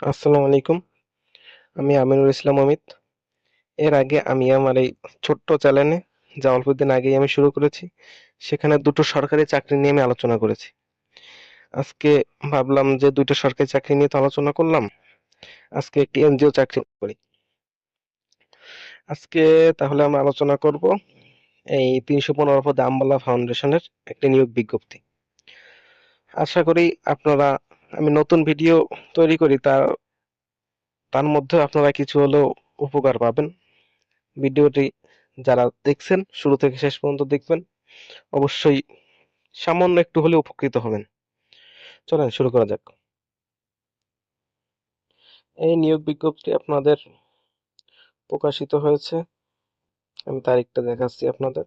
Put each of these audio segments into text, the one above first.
আসসালামু আলাইকুম। আমি আমিনুল ইসলাম অমিত। এর আগে আমি আমার এই ছোট্ট চ্যানেলে যা অল্পদিন আগেই আমি শুরু করেছি, সেখানে দুটো সরকারি চাকরি নিয়ে আমি আলোচনা করেছি। আজকে ভাবলাম যে দুইটা সরকারি চাকরি নিয়ে তো আলোচনা করলাম, আজকে একটি এনজিও চাকরি করি। আজকে তাহলে আমরা আলোচনা করব এই ৩১৫ পদে আম্বালা ফাউন্ডেশনের একটি নিয়োগ বিজ্ঞপ্তি। আশা করি আপনারা, আমি নতুন ভিডিও তৈরি করি তার তার মধ্যে আপনারা কিছু হলেও উপকার পাবেন। ভিডিওটি যারা দেখছেন শুরু থেকে শেষ পর্যন্ত দেখবেন, অবশ্যই সামান্য একটু হলেও উপকৃত হবেন। চলেন শুরু করা যাক। এই নিয়োগ বিজ্ঞপ্তি আপনাদের প্রকাশিত হয়েছে, আমি তারিখটা দেখাচ্ছি আপনাদের।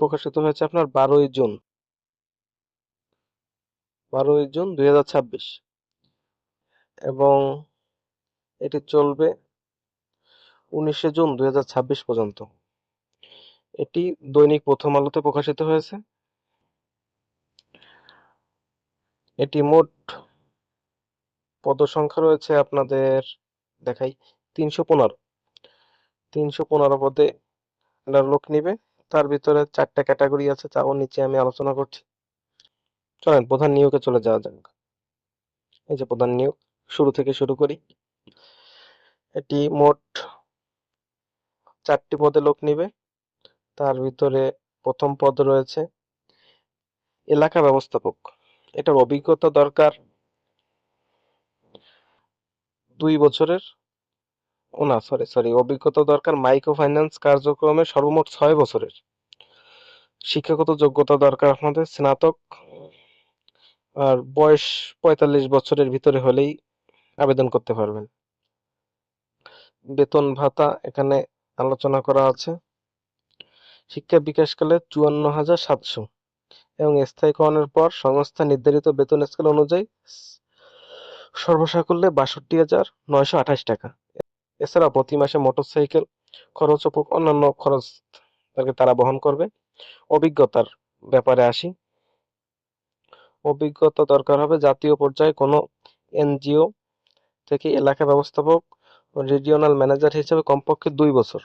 প্রকাশিত হয়েছে আপনার 12ই জুন, 12ই জুন 2026, এবং এটি চলবে 19শে জুন 2026 পর্যন্ত। এটি দৈনিক প্রথম আলোতে প্রকাশিত হয়েছে। এটি মোট পদসংখ্যা রয়েছে আপনাদের, দেখাই, 315। 315 পদে এরা লোক নিবে। তার ভিতরে 4টা ক্যাটাগরি আছে, তাও নিচে আমি আলোচনা করছি। চলেন প্রধান নিয়োগে চলে যাওয়া যাক। এই যে প্রধান নিয়োগ, শুরু থেকে শুরু করি। এটি মোট 4টি পদে লোক নিবে। তার ভিতরে প্রথম পদ রয়েছে এলাকা ব্যবস্থাপক। এটার অভিজ্ঞতা দরকার 2 বছরের, ও না, সরি, অভিজ্ঞতা দরকার মাইক্রো ফাইন্যান্স কার্যক্রমে সর্বমোট 6 বছরের। শিক্ষাগত যোগ্যতা দরকার আপনাদের স্নাতক, আর বয়স 45 বছরের ভিতরে হলেই আবেদন করতে পারবেন। বেতন ভাতা এখানে আলোচনা করা আছে। শিক্ষা বিকাশকালে 54,700 এবং স্থায়ীকরণের পর সংস্থা নির্ধারিত বেতন স্কেল অনুযায়ী সর্বসাকুল্যে 62,928 টাকা। এছাড়া প্রতি মাসে মোটরসাইকেল খরচ ও অন্যান্য খরচ তারা বহন করবে। অভিজ্ঞতার ব্যাপারে আসি। অভিজ্ঞতা দরকার হবে জাতীয় পর্যায়ে কোনো এনজিও থেকে এলাকা ব্যবস্থাপক ও রিজিওনাল ম্যানেজার হিসেবে কমপক্ষে 2 বছর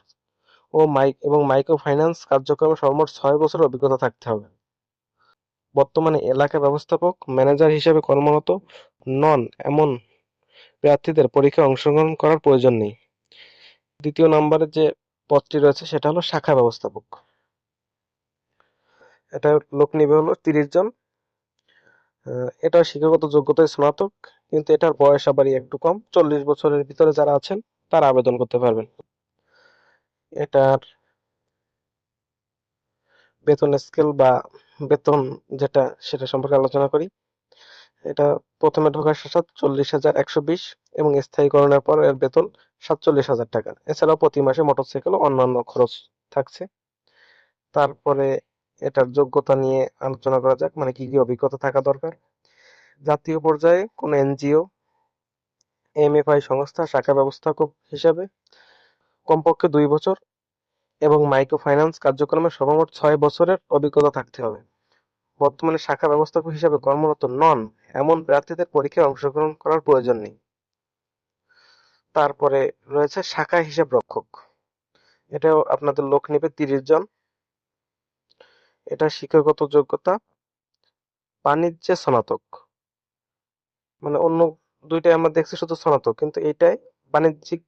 ও মাইক্রো ফাইন্যান্স কার্যক্রমে সর্বমোট 6 বছরের অভিজ্ঞতা থাকতে হবে। বর্তমানে এলাকা ব্যবস্থাপক ম্যানেজার হিসেবে কর্মরত নন এমন প্রার্থীদের পরীক্ষায় অংশগ্রহণ করার প্রয়োজন নেই। দ্বিতীয় নম্বরে যে পদটি রয়েছে সেটা হলো শাখা ব্যবস্থাপক। এটা লোক নিবে হলো 30 জন। এটার শিক্ষাগত যোগ্যতায় স্নাতক, কিন্তু এটার বয়স আবার একটু কম, 40 বছরের ভিতরে যারা আছেন তারা আবেদন করতে পারবেন। এটার বেতন স্কেল বা বেতন যেটা, সেটা সম্পর্কে আলোচনা করি। এটা প্রথমে ঢোকার সাথে 40,120 এবং স্থায়ীকরণের পর এর বেতন 47,000 টাকা। এছাড়াও প্রতি মাসে মোটরসাইকেল ও অন্যান্য খরচ থাকছে। তারপরে এটার যোগ্যতা নিয়ে আলোচনা করা যাক, মানে কি কি অভিজ্ঞতা থাকা দরকার। জাতীয় পর্যায়ে কোন এনজিও, এমএফআই সংস্থা শাখা ব্যবস্থাপক হিসাবে কমপক্ষে 2 বছর এবং মাইক্রো ফাইন্যান্স কার্যক্রমে সর্বমোট 6 বছরের অভিজ্ঞতা থাকতে হবে। বর্তমানে শাখা ব্যবস্থাপক হিসাবে কর্মরত নন এমন প্রার্থীদের পরীক্ষায় অংশগ্রহণ করার প্রয়োজন নেই। তারপরে রয়েছে শাখা হিসাব রক্ষক। এটাও আপনাদের লোক নিবে 30 জন। এটা শিক্ষাগত যোগ্যতা বাণিজ্যে স্নাতক, মানে অন্য দুইটাই আমরা দেখছি শুধু স্নাতক, কিন্তু এইটাই বাণিজ্যিক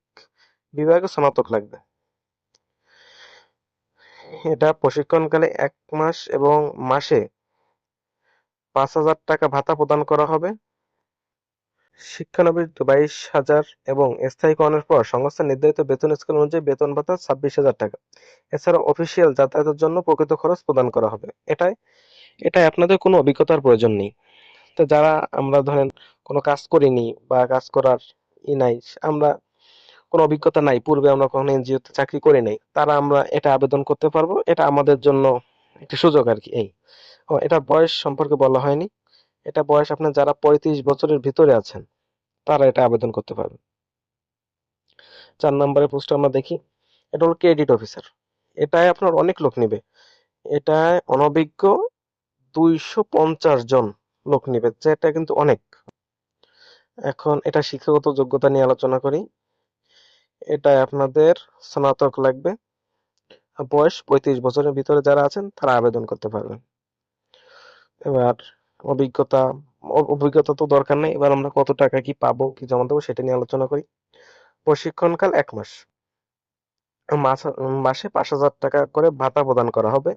বিভাগে স্নাতক লাগবে। এটা প্রশিক্ষণকালে 1 মাস এবং মাসে 5,000 টাকা ভাতা প্রদান করা হবে। শিক্ষানবিশ 22,000 এবং স্থায়ীকরণের পর সংস্থার নির্ধারিত বেতন স্কেল অনুযায়ী বেতন ভাতা 26,000 টাকা। এছাড়া অফিসিয়াল যাতায়াতের জন্য প্রকৃত খরচ প্রদান করা হবে। এটাই আপনাদের কোনো অভিজ্ঞতার প্রয়োজন নেই। তো যারা, আমরা ধরেন কোনো কাজ করিনি বা কাজ করার নাই, আমরা কোনো অভিজ্ঞতা নাই, পূর্বে আমরা কখনো এনজিওতে চাকরি করি নাই, তারা আমরা এটা আবেদন করতে পারবো। এটা আমাদের জন্য একটা সুযোগ আর কি। এটা বয়স সম্পর্কে বলা হয়নি। এটা বয়স আপনার যারা 35 বছরের ভিতরে আছেন তারা এটা আবেদন করতে পারবেন। 4 নম্বরের পোস্ট আমরা দেখি। এটা হলো ক্রেডিট অফিসার। এটায় আপনার অনেক লোক নিবে। এটায় অনভিজ্ঞ 250 জন লোক নিবে, যেটা কিন্তু অনেক। এখন এটা শিক্ষাগত যোগ্যতা নিয়ে আলোচনা করি। এটা আপনাদের স্নাতক লাগবে। বয়স 35 বছরের ভিতরে যারা আছেন তারা আবেদন করতে পারবেন। এবার অভিজ্ঞতা অভিজ্ঞতা তো দরকার নেই। এবার আমরা কত টাকা কি পাবো কি জমা দেবো সেটা নিয়ে আলোচনা করি। প্রশিক্ষণকাল 1 মাস। মাসে 5,000 টাকা করে ভাতা প্রদান করা হবে।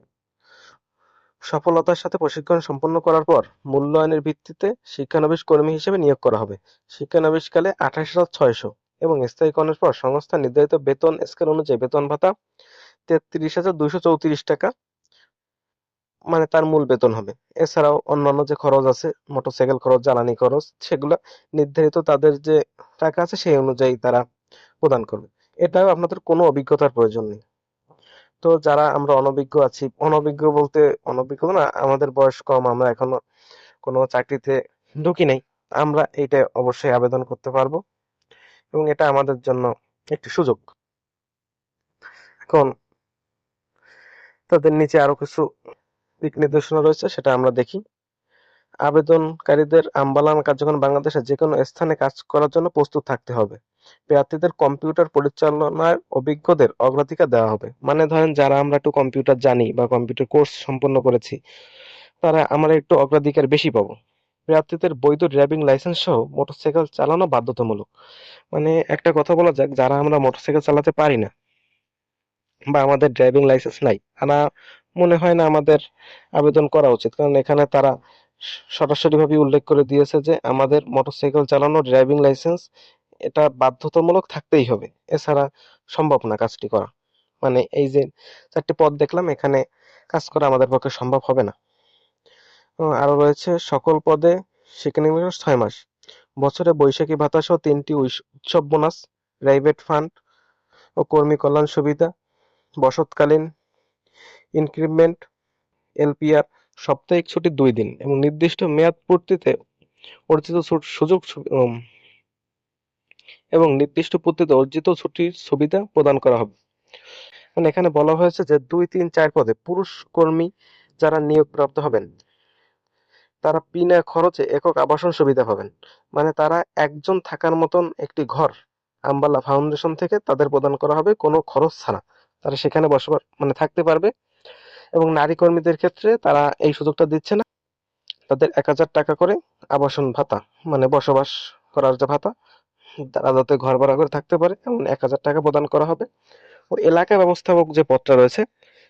সফলতার সাথে প্রশিক্ষণ সম্পন্ন করার পর মূল্যায়নের ভিত্তিতে শিক্ষানবিশ কর্মী হিসেবে নিয়োগ করা হবে। শিক্ষানবিশকালে 28,600 এবং স্থায়ীকরণের পর সংস্থা নির্ধারিত বেতন স্কেল অনুযায়ী বেতন ভাতা 33,234 টাকা মানে তার মূল বেতন হবে। এছাড়াও অন্যান্য যে খরচ আছে, মোটরসাইকেল খরচ, জ্বালানি খরচ, সেগুলো নির্ধারিত তাদের যে টাকা আছে সেই অনুযায়ী তারা প্রদান করবে। এটাও আপনাদের কোনো অভিজ্ঞতার প্রয়োজন নেই। তো যারা আমরা অনভিজ্ঞ আছি, অনভিজ্ঞ বলতে অনভিজ্ঞ না, আমাদের বয়স কম, আমরা এখনো কোনো চাকরিতে ঢুকি নাই, আমরা এইটা অবশ্যই আবেদন করতে পারবো এবং এটা আমাদের জন্য একটি সুযোগ। এখন তাদের নিচে আরো কিছু দিক নির্দেশনা রয়েছে, সেটা আমরা দেখি। আবেদনকারীদের আমবালান কার্যক্রম বাংলাদেশের যে কোনো স্থানে কাজ করার জন্য প্রস্তুত থাকতে হবে। প্রার্থীদের কম্পিউটার পরিচালনার অভিজ্ঞদের অগ্রাধিকার দেওয়া হবে। মানে ধরেন যারা আমরা একটু কম্পিউটার জানি বা কম্পিউটার কোর্স সম্পন্ন করেছি, তারা আমরা একটু অগ্রাধিকার বেশি পাবো। প্রার্থীদের বৈধ ড্রাইভিং লাইসেন্স সহ মোটরসাইকেল চালানো বাধ্যতামূলক। মানে একটা কথা বলা যাক, যারা আমরা মোটরসাইকেল চালাতে পারি না বা আমাদের ড্রাইভিং লাইসেন্স নাই, মনে হয় না আমাদের আবেদন করা উচিত, কারণ এখানে তারা সরাসরিভাবে উল্লেখ করে দিয়েছে যে আমাদের মোটরসাইকেল চালানো ড্রাইভিং লাইসেন্স এটা বাধ্যতামূলক থাকতেই হবে, এছাড়া সম্ভব না কাজটি করা। মানে এই যে 4টি পদ দেখলাম, এখানে কাজ করা আমাদের পক্ষে সম্ভব হবে না। আরো রয়েছে সকল পদে শিক্ষানবিশ 6 মাস, বছরে বৈশাখী ভাতা সহ 3টি উৎসব বোনাস, প্রাইভেট ফান্ড ও কর্মী কল্যাণ সুবিধা, বসতকালীন ইনক্রিমেন্ট, এলপিআর, সাপ্তাহিক ছুটি 2 দিন এবং নির্দিষ্ট মেয়াদ পূর্তিতে অর্জিত সুযোগ এবং নির্দিষ্ট পদ্ধতিতে অর্জিত ছুটির সুবিধা প্রদান করা হবে। মানে এখানে বলা হয়েছে যে 2, 3, 4 পদে পুরুষ কর্মী যারা নিয়োগপ্রাপ্ত হবেন তারা বিনা খরচে একক আবাসন সুবিধা পাবেন। মানে তারা একজন থাকার মতন একটি ঘর আম্বালা ফাউন্ডেশন থেকে তাদের প্রদান করা হবে কোনো খরচ ছাড়া। তারা সেখানে বসবাস মানে থাকতে পারবে। এবং নারী কর্মীদের ক্ষেত্রে তারা এই সুযোগটা দিচ্ছে না। তাদের 1,000 টাকা করে আবাসন ভাতা, মানে বসবাস করার যে ভাতা, তারা যাতে ঘর ভাড়া করে থাকতে পারে এমন 1,000 টাকা প্রদান করা হবে। ও এলাকা ব্যবস্থাপক যে পদটা রয়েছে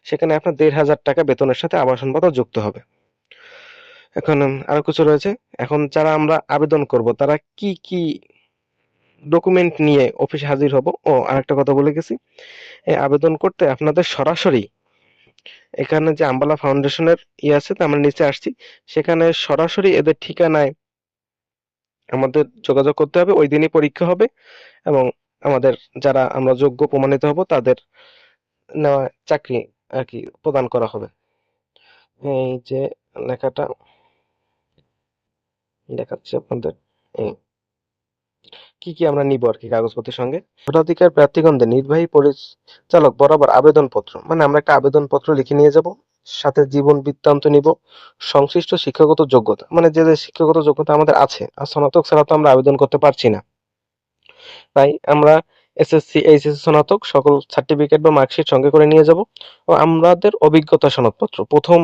সেখানে আপনার 1,500 টাকা বেতনের সাথে আবাসন ভাতা যুক্ত হবে। এখন আরো কিছু রয়েছে। এখন যারা আমরা আবেদন করব তারা কি কি ডকুমেন্ট নিয়ে অফিসে হাজির হব। আরেকটা কথা বলে গেছি, এই আবেদন করতে আপনাদের সরাসরি এখানে যে আম্বালা ফাউন্ডেশনের আছে, তো আমরা নিচে আসছি, সেখানে সরাসরি এদের ঠিকানায় আমাদের যোগাযোগ করতে হবে। ওই দিনই পরীক্ষা হবে এবং আমাদের যারা আমরা যোগ্য প্রমাণিত হব তাদের নেওয়া চাকরি আর কি প্রদান করা হবে। এই যে লেখাটা দেখাচ্ছি আপনাদের, এই কি কি আমরা নিব আর কি কাগজপত্রের সঙ্গে। ভোটাধিকার প্রার্থীগণদের নির্বাহী পরিচালক বরাবর আবেদনপত্র, মানে আমরা একটা আবেদনপত্র লিখে নিয়ে যাব, সাথে জীবন বৃত্তান্ত নিব, সংশ্লিষ্ট শিক্ষাগত যোগ্যতা, মানে যে যে শিক্ষাগত যোগ্যতা আমাদের আছে, আর স্নাতক ছাড়া তো আমরা আবেদন করতে পারছি না, তাই আমরা এসএসসি এইচএসসি স্নাতক সকল সার্টিফিকেট বা মার্কশিট সঙ্গে করে নিয়ে যাব। ও আমাদের অভিজ্ঞতা সনদপত্র, প্রথম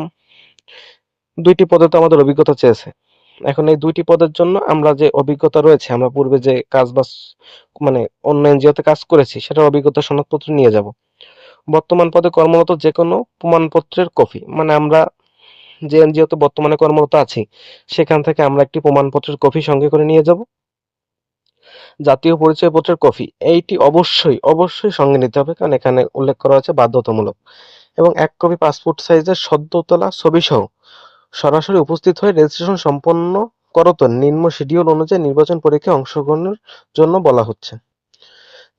2টি পদে তো আমাদের অভিজ্ঞতা চেয়েছে, এখন এই 2টি পদের জন্য আমরা যে অভিজ্ঞতা রয়েছে, আমরা পূর্বে যে কাজ বা মানে অন্য এনজিওতে কাজ করেছি সেটার অভিজ্ঞতা সনদপত্র নিয়ে যাব। বর্তমান পদে কর্মরত যে কোনো প্রমাণপত্রের কপি, মানে আমরা যে এনজিওতে বর্তমানে কর্মরত আছি সেখান থেকে আমরা একটি প্রমাণপত্রের কপি সঙ্গে করে নিয়ে যাব। জাতীয় পরিচয়পত্রের কপি, এইটি অবশ্যই অবশ্যই সঙ্গে নিতে হবে, কারণ এখানে উল্লেখ করা আছে বাধ্যতামূলক। এবং 1 কপি পাসপোর্ট সাইজের সদ্য তোলা ছবি সহ সরাসরি উপস্থিত হয়ে রেজিস্ট্রেশন সম্পন্ন করত নিম্ন শিডিউল অনুযায়ী নির্বাচন পরীক্ষায় অংশগ্রহণের জন্য বলা হচ্ছে।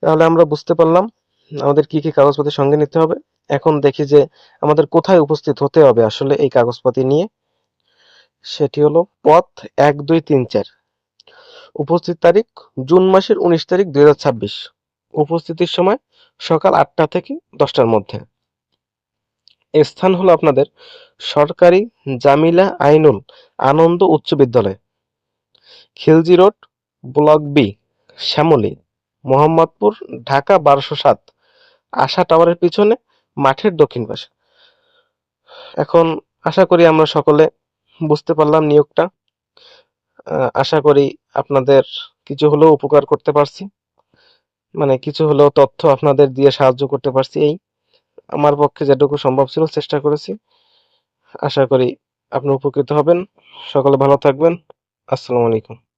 তাহলে আমরা বুঝতে পারলাম আমাদের কি কি কাগজপত্র সঙ্গে নিতে হবে। এখন দেখি যে আমাদের কোথায় উপস্থিত হতে হবে আসলে এই কাগজপাতি নিয়ে। সেটি হলো পথ 1, 2, 3, 4। উপস্থিত তারিখ জুন মাসের 19 তারিখ 2026। উপস্থিতির সময় সকাল 8টা থেকে 10টার মধ্যে। স্থান হলো আপনাদের সরকারি জামিলা আইনুল আনন্দ উচ্চ বিদ্যালয়, Khilji road, block B, Shyamoli, Mohammadpur, Dhaka ১২০৭, Asha টাওয়ারের পিছনে, মাঠের দক্ষিণ পাশে। এখন আশা করি আমরা সকলে বুঝতে পারলাম নিয়োগটা। আশা করি আপনাদের কিছু হলেও উপকার করতে পারছি, মানে কিছু হলেও তথ্য আপনাদের দিয়ে সাহায্য করতে পারছি। এই আমার পক্ষে যেটুকু সম্ভব ছিল চেষ্টা করেছি। আশা করি আপনি উপকৃত হবেন। সকলে ভালো থাকবেন। আসসালামু আলাইকুম।